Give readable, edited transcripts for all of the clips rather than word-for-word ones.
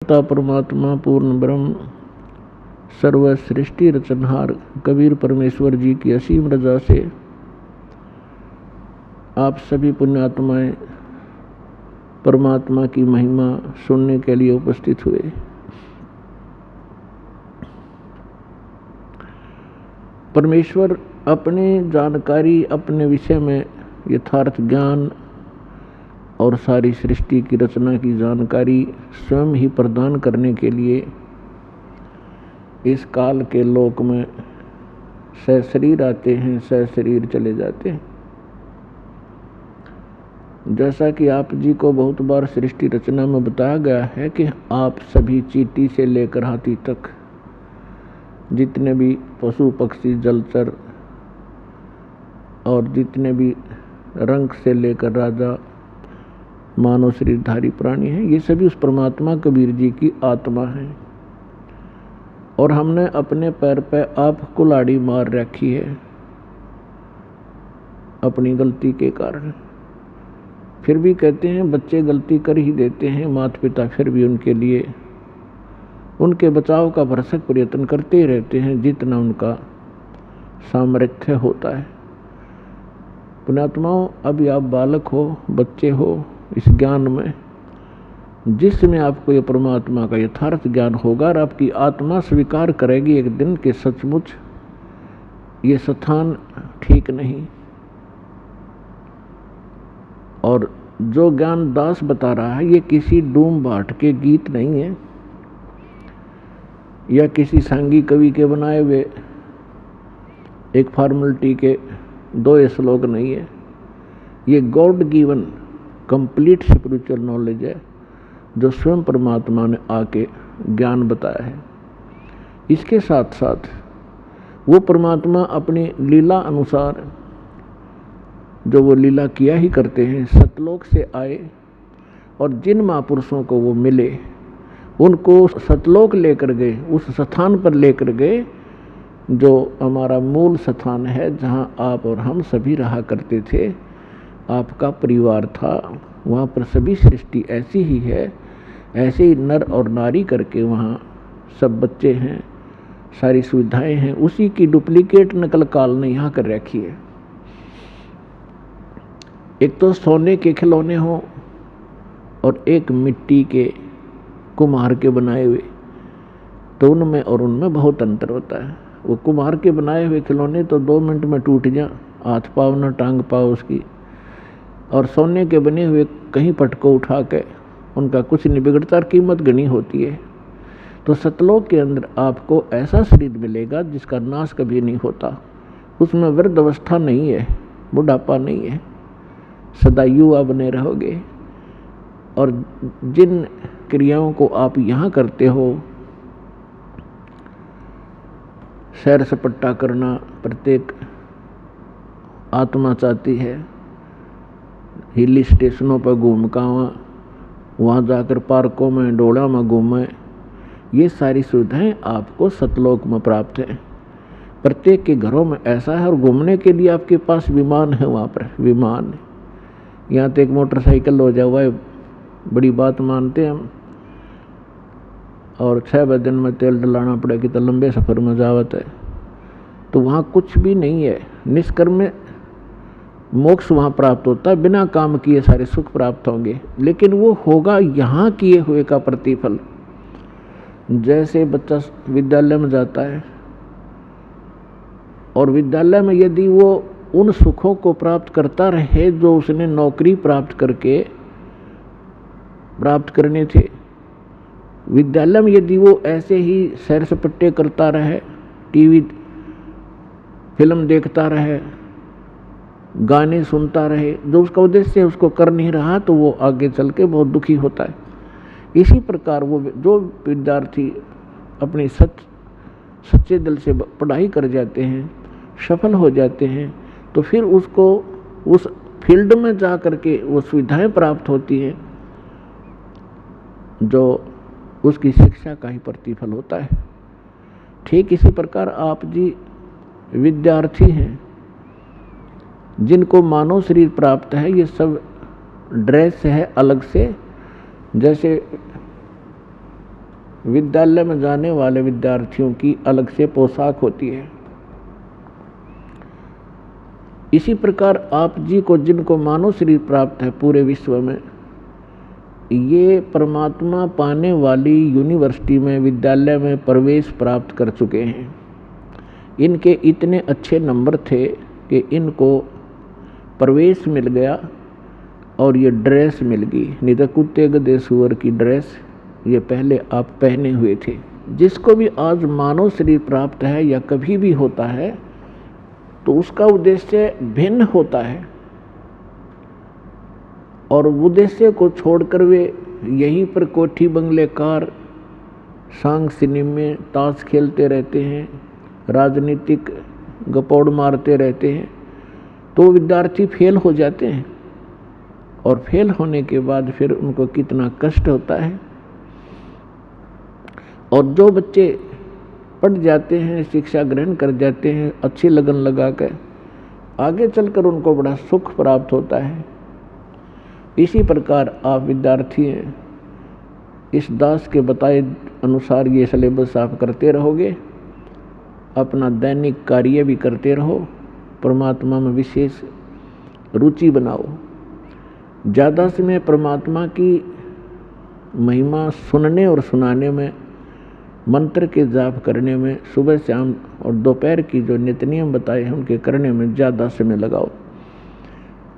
करता परमात्मा पूर्ण ब्रह्म सर्व सृष्टि रचनहार कबीर परमेश्वर जी की असीम रजा से आप सभी पुण्यात्माएं परमात्मा की महिमा सुनने के लिए उपस्थित हुए। परमेश्वर अपनी जानकारी, अपने विषय में यथार्थ ज्ञान और सारी सृष्टि की रचना की जानकारी स्वयं ही प्रदान करने के लिए इस काल के लोक में सशरीर आते हैं, सशरीर चले जाते हैं। जैसा कि आप जी को बहुत बार सृष्टि रचना में बताया गया है कि आप सभी चींटी से लेकर हाथी तक जितने भी पशु पक्षी जलचर और जितने भी रंग से लेकर राजा मानव शरीरधारी प्राणी हैं, ये सभी उस परमात्मा कबीर जी की आत्मा हैं। और हमने अपने पैर पे आप कुल्हाड़ी मार रखी है अपनी गलती के कारण। फिर भी कहते हैं बच्चे गलती कर ही देते हैं, माता पिता फिर भी उनके लिए उनके बचाव का भरसक प्रयत्न करते ही रहते हैं जितना उनका सामर्थ्य होता है। पुण्यात्माओं, अभी आप बालक हो, बच्चे हो, इस ज्ञान में जिसमें आपको ये परमात्मा का यथार्थ ज्ञान होगा और आपकी आत्मा स्वीकार करेगी एक दिन कि सचमुच ये स्थान ठीक नहीं। और जो ज्ञान दास बता रहा है ये किसी डूम भाट के गीत नहीं है या किसी सांगी कवि के बनाए हुए एक फॉर्मेलिटी के 2 श्लोक नहीं है। ये God given complete spiritual knowledge है जो स्वयं परमात्मा ने आके ज्ञान बताया है। इसके साथ साथ वो परमात्मा अपनी लीला अनुसार जो वो लीला किया ही करते हैं, सतलोक से आए और जिन महापुरुषों को वो मिले उनको सतलोक लेकर गए, उस स्थान पर लेकर गए जो हमारा मूल स्थान है, जहाँ आप और हम सभी रहा करते थे, आपका परिवार था। वहाँ पर सभी सृष्टि ऐसी ही है, ऐसे ही नर और नारी करके वहाँ सब बच्चे हैं, सारी सुविधाएं हैं, उसी की डुप्लीकेट नकल काल ने यहाँ कर रखी है। एक तो सोने के खिलौने हों और एक मिट्टी के कुम्हार के बनाए हुए, तो उनमें और उनमें बहुत अंतर होता है। वो कुम्हार के बनाए हुए खिलौने तो 2 मिनट में टूट जा, हाथ पाव न टांग पाओ उसकी, और सोने के बने हुए कहीं पटको उठा के उनका कुछ नहीं बिगड़ता, कीमत गनी होती है। तो सतलोक के अंदर आपको ऐसा शरीर मिलेगा जिसका नाश कभी नहीं होता, उसमें वृद्ध अवस्था नहीं है, बुढ़ापा नहीं है, सदा युवा बने रहोगे। और जिन क्रियाओं को आप यहाँ करते हो, सैर सपट्टा करना प्रत्येक आत्मा चाहती है, हिल स्टेशनों पर घूम का वहाँ जाकर पार्कों में डोड़ा में घूमें, ये सारी सुविधाएं आपको सतलोक में प्राप्त है। प्रत्येक के घरों में ऐसा है। और घूमने के लिए आपके पास विमान है, वहाँ पर विमान। यहाँ तो एक मोटरसाइकिल हो जाए बड़ी बात मानते हैं हम, और 6 दिन में तेल डलाना पड़ेगी तो लंबे सफ़र में जावत है। तो वहाँ कुछ भी नहीं है, निष्कर्म में मोक्ष वहाँ प्राप्त होता है, बिना काम किए सारे सुख प्राप्त होंगे, लेकिन वो होगा यहाँ किए हुए का प्रतिफल। जैसे बच्चा विद्यालय में जाता है और विद्यालय में यदि वो उन सुखों को प्राप्त करता रहे जो उसने नौकरी प्राप्त करके प्राप्त करने थे, विद्यालय में यदि वो ऐसे ही सैर सपट्टे करता रहे, टीवी फिल्म देखता रहे, गाने सुनता रहे, जो उसका उद्देश्य उसको कर नहीं रहा, तो वो आगे चल के बहुत दुखी होता है। इसी प्रकार वो जो विद्यार्थी अपनी सच्चे दिल से पढ़ाई कर जाते हैं, सफल हो जाते हैं, तो फिर उसको उस फील्ड में जा कर के वो सुविधाएं प्राप्त होती हैं जो उसकी शिक्षा का ही प्रतिफल होता है। ठीक इसी प्रकार आप जी विद्यार्थी हैं, जिनको मानव शरीर प्राप्त है, ये सब ड्रेस है अलग से। जैसे विद्यालय में जाने वाले विद्यार्थियों की अलग से पोशाक होती है। इसी प्रकार आप जी को जिनको मानव शरीर प्राप्त है पूरे विश्व में, ये परमात्मा पाने वाली यूनिवर्सिटी में, विद्यालय में प्रवेश प्राप्त कर चुके हैं। इनके इतने अच्छे नंबर थे कि इनको प्रवेश मिल गया और ये ड्रेस मिल गई, नहीं तो कुत्ते गधे सूअर की ड्रेस ये पहले आप पहने हुए थे। जिसको भी आज मानव शरीर प्राप्त है या कभी भी होता है तो उसका उद्देश्य भिन्न होता है, और उद्देश्य को छोड़कर वे यहीं पर कोठी बंगले कार, सांग सिनेमे, ताश खेलते रहते हैं, राजनीतिक गपौड़ मारते रहते हैं, तो विद्यार्थी फेल हो जाते हैं। और फेल होने के बाद फिर उनको कितना कष्ट होता है। और जो बच्चे पढ़ जाते हैं, शिक्षा ग्रहण कर जाते हैं अच्छी लगन लगा कर, आगे चलकर उनको बड़ा सुख प्राप्त होता है। इसी प्रकार आप विद्यार्थी हैं, इस दास के बताए अनुसार ये सिलेबस आप करते रहोगे, अपना दैनिक कार्य भी करते रहो, परमात्मा में विशेष रुचि बनाओ। ज़्यादा समय परमात्मा की महिमा सुनने और सुनाने में, मंत्र के जाप करने में, सुबह शाम और दोपहर की जो नित्य नियम बताए हैं उनके करने में ज़्यादा समय लगाओ।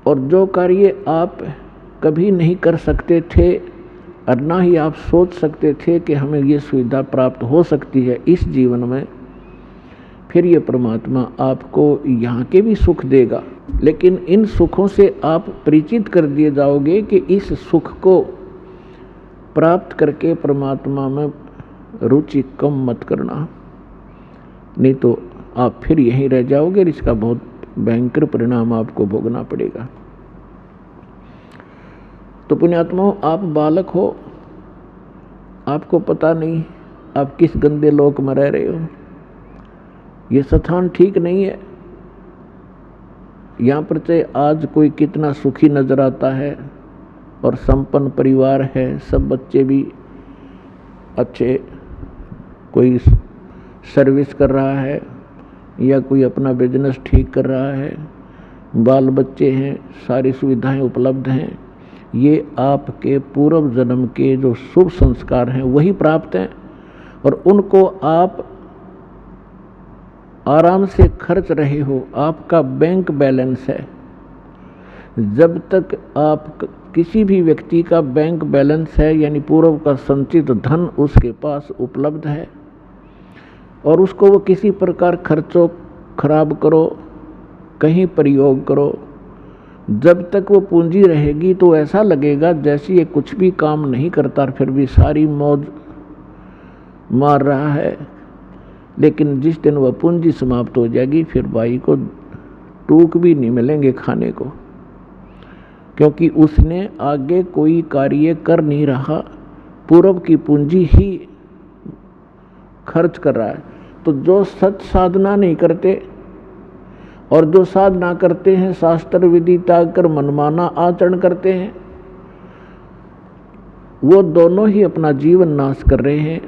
और जो कार्य आप कभी नहीं कर सकते थे और ना ही आप सोच सकते थे कि हमें ये सुविधा प्राप्त हो सकती है इस जीवन में, फिर ये परमात्मा आपको यहाँ के भी सुख देगा। लेकिन इन सुखों से आप परिचित कर दिए जाओगे कि इस सुख को प्राप्त करके परमात्मा में रुचि कम मत करना, नहीं तो आप फिर यहीं रह जाओगे। इसका बहुत भयंकर परिणाम आपको भोगना पड़ेगा। तो पुण्यात्माओं, आप बालक हो, आपको पता नहीं आप किस गंदे लोक में रह रहे हो। ये स्थान ठीक नहीं है। यहाँ पर चाहे आज कोई कितना सुखी नजर आता है और संपन्न परिवार है, सब बच्चे भी अच्छे, कोई सर्विस कर रहा है या कोई अपना बिजनेस ठीक कर रहा है, बाल बच्चे हैं, सारी सुविधाएं उपलब्ध हैं, ये आपके पूर्व जन्म के जो शुभ संस्कार हैं वही प्राप्त हैं, और उनको आप आराम से खर्च रहे हो। आपका बैंक बैलेंस है। जब तक आप किसी भी व्यक्ति का बैंक बैलेंस है, यानी पूर्व का संचित धन उसके पास उपलब्ध है, और उसको वो किसी प्रकार खर्चो, खराब करो, कहीं प्रयोग करो, जब तक वो पूंजी रहेगी तो ऐसा लगेगा जैसे ये कुछ भी काम नहीं करता, फिर भी सारी मौज मार रहा है। लेकिन जिस दिन वह पूंजी समाप्त हो जाएगी, फिर भाई को टूक भी नहीं मिलेंगे खाने को, क्योंकि उसने आगे कोई कार्य कर नहीं रहा, पूर्व की पूंजी ही खर्च कर रहा है। तो जो सच साधना नहीं करते और जो साधना करते हैं, शास्त्र विधि त्याग कर मनमाना आचरण करते हैं, वो दोनों ही अपना जीवन नाश कर रहे हैं।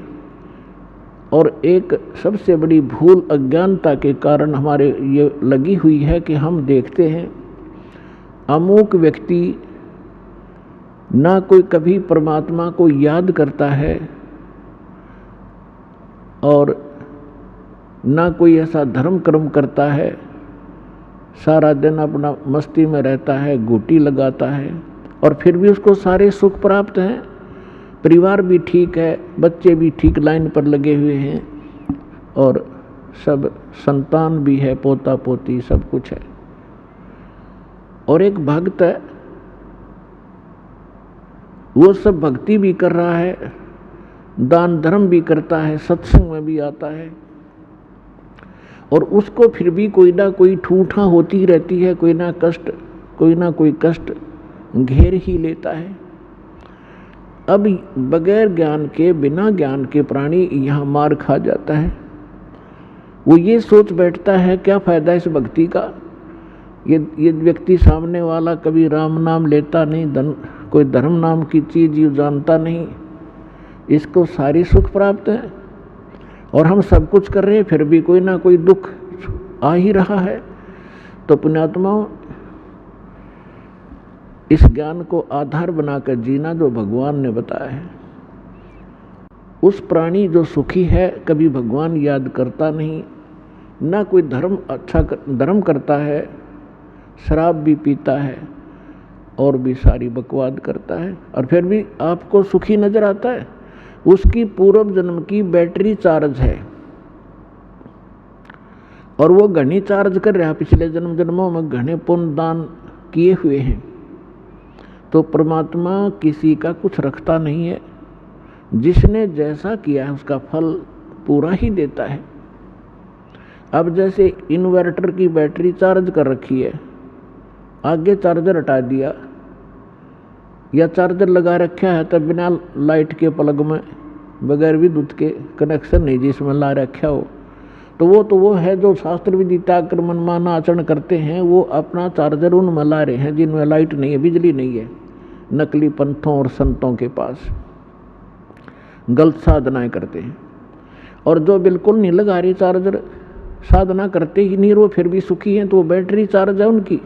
और एक सबसे बड़ी भूल अज्ञानता के कारण हमारे ये लगी हुई है कि हम देखते हैं अमुक व्यक्ति ना कोई कभी परमात्मा को याद करता है और ना कोई ऐसा धर्म कर्म करता है, सारा दिन अपना मस्ती में रहता है, घूटी लगाता है, और फिर भी उसको सारे सुख प्राप्त हैं, परिवार भी ठीक है, बच्चे भी ठीक लाइन पर लगे हुए हैं, और सब संतान भी है, पोता पोती सब कुछ है। और एक भक्त है, वो सब भक्ति भी कर रहा है, दान धर्म भी करता है, सत्संग में भी आता है, और उसको फिर भी कोई ना कोई ठूठा होती रहती है, कोई ना कोई कष्ट घेर ही लेता है। अब बगैर ज्ञान के, बिना ज्ञान के प्राणी यहाँ मार खा जाता है। वो ये सोच बैठता है क्या फायदा इस भक्ति का, ये व्यक्ति सामने वाला कभी राम नाम लेता नहीं, कोई धर्म नाम की चीज ये जानता नहीं, इसको सारी सुख प्राप्त है और हम सब कुछ कर रहे हैं, फिर भी कोई ना कोई दुख आ ही रहा है। तो पुण्यात्माओं, इस ज्ञान को आधार बनाकर जीना जो भगवान ने बताया है, उस प्राणी जो सुखी है कभी भगवान याद करता नहीं, ना कोई धर्म करता है, शराब भी पीता है और भी सारी बकवाद करता है, और फिर भी आपको सुखी नजर आता है। उसकी पूर्व जन्म की बैटरी चार्ज है और वो घनी चार्ज कर रहा है, पिछले जन्मों में घने पुण्य दान किए हुए हैं। तो परमात्मा किसी का कुछ रखता नहीं है, जिसने जैसा किया है उसका फल पूरा ही देता है। अब जैसे इन्वर्टर की बैटरी चार्ज कर रखी है, आगे चार्जर हटा दिया या चार्जर लगा रखा है तब बिना लाइट के प्लग में बगैर विद्युत के कनेक्शन नहीं जिसमें ला रखा हो, तो वो है जो शास्त्र विदिता क्रमण माना आचरण करते हैं, वो अपना चार्जर उनमें ला रहे हैं जिनमें लाइट नहीं है, बिजली नहीं है, नकली पंथों और संतों के पास गलत साधनाएं करते हैं। और जो बिल्कुल नहीं लगा रही चार्जर, साधना करते ही नहीं, वो फिर भी सुखी हैं, तो वो बैटरी चार्ज है उनकी।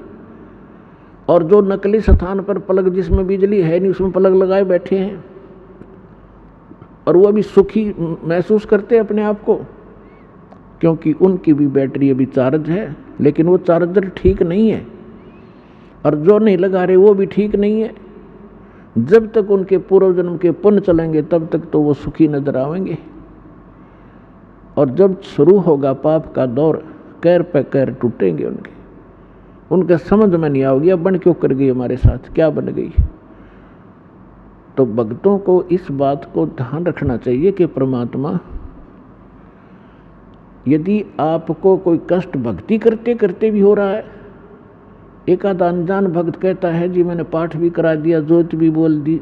और जो नकली स्थान पर प्लग जिसमें बिजली है नहीं उसमें प्लग लगाए बैठे हैं और वो भी सुखी महसूस करते हैं अपने आप को, क्योंकि उनकी भी बैटरी अभी चार्ज है, लेकिन वो चार्जर ठीक नहीं है। और जो नहीं लगा रहे वो भी ठीक नहीं है। जब तक उनके पूर्व जन्म के पुण्य चलेंगे तब तक तो वो सुखी नजर आएंगे, और जब शुरू होगा पाप का दौर, कैर पे कैर टूटेंगे उनके समझ में नहीं आओगी अब बन क्यों कर गई, हमारे साथ क्या बन गई। तो भक्तों को इस बात को ध्यान रखना चाहिए कि परमात्मा, यदि आपको कोई कष्ट भक्ति करते करते भी हो रहा है, एक आध अनजान भक्त कहता है जी मैंने पाठ भी करा दिया, ज्योत भी बोल दी,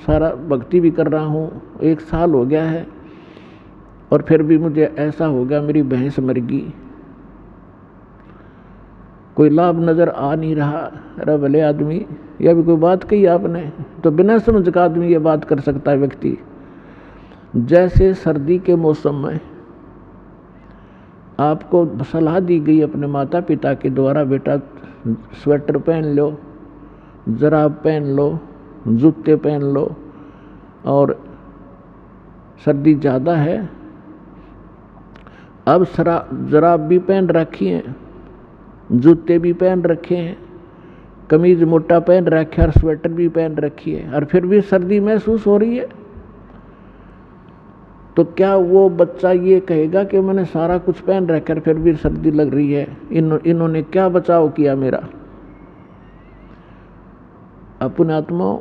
सारा भक्ति भी कर रहा हूँ, 1 साल हो गया है और फिर भी मुझे ऐसा हो गया, मेरी भैंस मर गई, कोई लाभ नज़र आ नहीं रहा। अरे भले आदमी, यह भी कोई बात कही आपने, तो बिना समझ का आदमी ये बात कर सकता है व्यक्ति। जैसे सर्दी के मौसम में आपको सलाह दी गई अपने माता पिता के द्वारा, बेटा स्वेटर पहन लो, जराब पहन लो, जूते पहन लो, और सर्दी ज़्यादा है। अब जराब भी पहन रखी हैं, जूते भी पहन रखे हैं, कमीज मोटा पहन रखा है और स्वेटर भी पहन रखी है, और फिर भी सर्दी महसूस हो रही है। तो क्या वो बच्चा ये कहेगा कि मैंने सारा कुछ पहन रखा है फिर भी सर्दी लग रही है, इन्होंने क्या बचाव किया मेरा। अपने आत्माओं,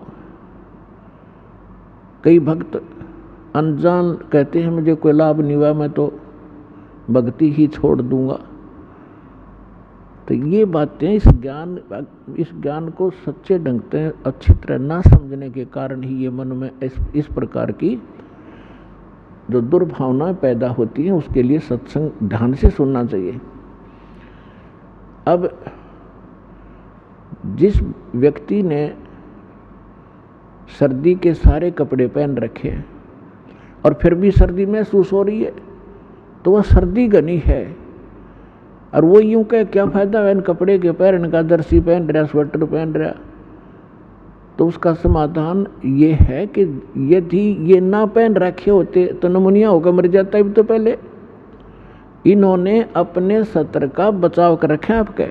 कई भक्त अनजान कहते हैं मुझे कोई लाभ नहीं हुआ, मैं तो भक्ति ही छोड़ दूंगा। तो ये बातें इस ज्ञान को सच्चे ढंग से अच्छी तरह ना समझने के कारण ही ये मन में इस प्रकार की जो दुर्भावनाएं पैदा होती हैं। उसके लिए सत्संग ध्यान से सुनना चाहिए। अब जिस व्यक्ति ने सर्दी के सारे कपड़े पहन रखे हैं और फिर भी सर्दी महसूस हो रही है, तो वह सर्दी घनी है। और वो यूं कहे क्या फायदा है इन कपड़े के पहनने का, जर्सी पहन रहा, स्वेटर पहन रहा। तो उसका समाधान ये है कि यदि ये ना पहन रखे होते तो नमूनिया होकर मर जाता है। तो पहले इन्होंने अपने सत्र का बचाव कर रखा है आपके,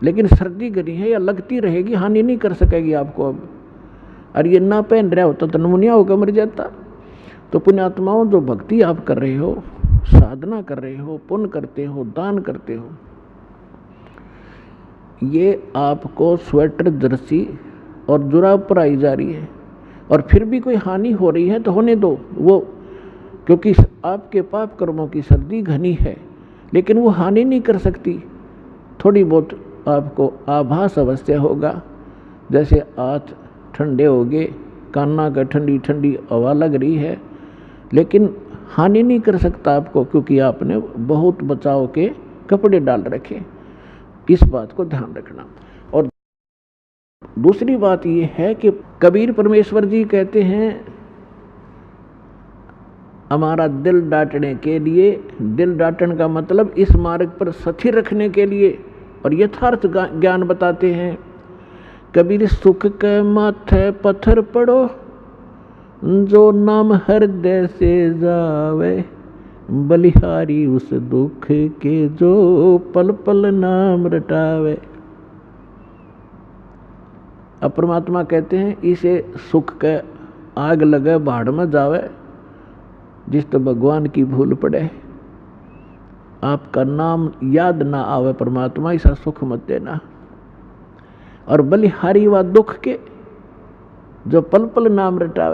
लेकिन सर्दी घनी है या लगती रहेगी, हानि नहीं कर सकेगी आपको अब। और ये ना पहन रहा होता तो नमूनिया होकर मर जाता। तो पुण्यात्माओं, जो भक्ति आप कर रहे हो, साधना कर रहे हो, पुण्य करते हो, दान करते हो, ये आपको स्वेटर, जर्सी और जुराब पर आई जा रही है, और फिर भी कोई हानि हो रही है तो होने दो वो, क्योंकि आपके पाप कर्मों की सर्दी घनी है, लेकिन वो हानि नहीं कर सकती। थोड़ी बहुत आपको आभास अवश्य होगा, जैसे हाथ ठंडे हो गए, कान्ना का ठंडी ठंडी हवा लग रही है, लेकिन हानि नहीं कर सकता आपको, क्योंकि आपने बहुत बचाव के कपड़े डाल रखे। इस बात को ध्यान रखना। और दूसरी बात ये है कि कबीर परमेश्वर जी कहते हैं हमारा दिल डांटने के लिए, दिल डांटने का मतलब इस मार्ग पर स्थिर रखने के लिए और यथार्थ ज्ञान बताते हैं। कबीर सुख के माथे पत्थर पड़ो, जो नाम हृदय से जावे, बलिहारी उस दुख के जो पल पल नाम रटावे। अब परमात्मा कहते हैं इसे सुख के आग लगे भाड़ में जावे, जिस तो भगवान की भूल पड़े, आपका नाम याद ना आवे परमात्मा, ऐसा सुख मत देना। और बलिहारी व दुख के जो पल पल नाम रटावे,